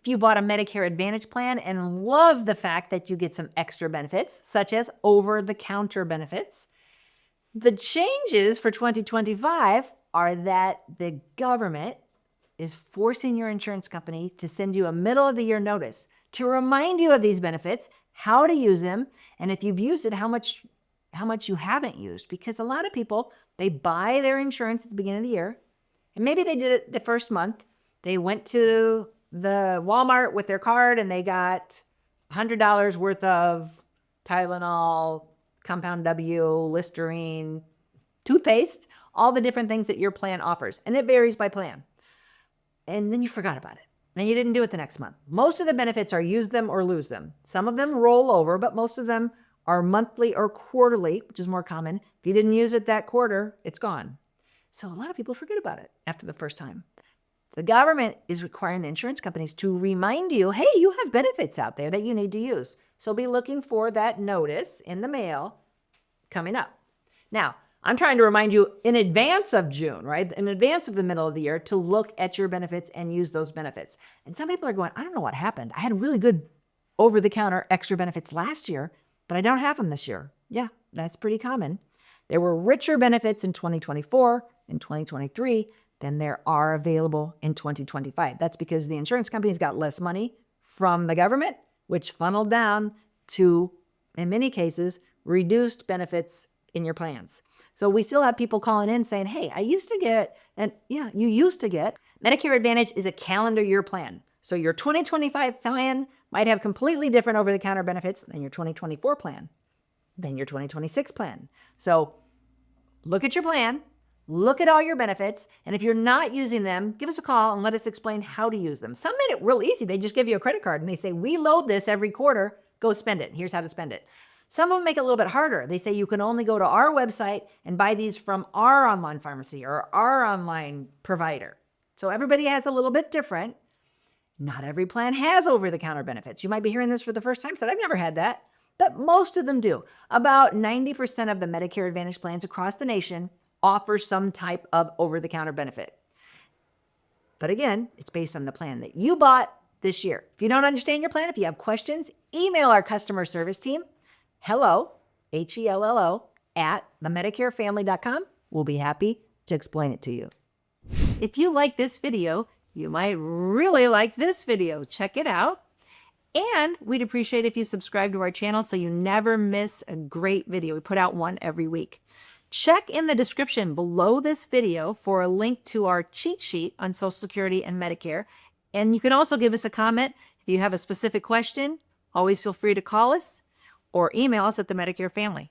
If you bought a Medicare Advantage plan and love the fact that you get some extra benefits, such as over-the-counter benefits, the changes for 2025 are that the government is forcing your insurance company to send you a middle-of-the-year notice to remind you of these benefits, how to use them, and if you've used it, how much you haven't used. Because a lot of people, they buy their insurance at the beginning of the year, and maybe they did it the first month. They went to the Walmart with their card and they got $100 worth of Tylenol, Compound W, Listerine, toothpaste, all the different things that your plan offers. And it varies by plan. And then you forgot about it. And you didn't do it the next month. Most of the benefits are use them or lose them. Some of them roll over, but most of them are monthly or quarterly, which is more common. If you didn't use it that quarter, it's gone. So a lot of people forget about it after the first time. The government is requiring the insurance companies to remind you, hey, you have benefits out there that you need to use. So be looking for that notice in the mail coming up. Now, I'm trying to remind you in advance of June, right? In advance of the middle of the year to look at your benefits and use those benefits. And some people are going, I don't know what happened. I had really good over-the-counter extra benefits last year, but I don't have them this year. Yeah, that's pretty common. There were richer benefits in 2024 and 2023 than there are available in 2025. That's because the insurance companies got less money from the government, which funneled down to, in many cases, reduced benefits in your plans. So we still have people calling in saying, hey, I used to get, and yeah, you used to get. Medicare Advantage is a calendar year plan. So your 2025 plan might have completely different over-the-counter benefits than your 2024 plan, than your 2026 plan. So look at your plan, look at all your benefits, and if you're not using them, give us a call and let us explain how to use them. Some made it real easy. They just give you a credit card and they say, we load this every quarter, go spend it. Here's how to spend it. Some of them make it a little bit harder. They say you can only go to our website and buy these from our online pharmacy or our online provider. So everybody has a little bit different. Not every plan has over-the-counter benefits. You might be hearing this for the first time, said, I've never had that, but most of them do. About 90% of the Medicare Advantage plans across the nation offer some type of over-the-counter benefit. But again, it's based on the plan that you bought this year. If you don't understand your plan, if you have questions, email our customer service team, hello, HELLO, at themedicarefamily.com. We'll be happy to explain it to you. If you like this video, you might really like this video. Check it out. And we'd appreciate if you subscribe to our channel so you never miss a great video. We put out one every week. Check in the description below this video for a link to our cheat sheet on Social Security and Medicare. And you can also give us a comment if you have a specific question. Always feel free to call us or email us at the Medicare Family.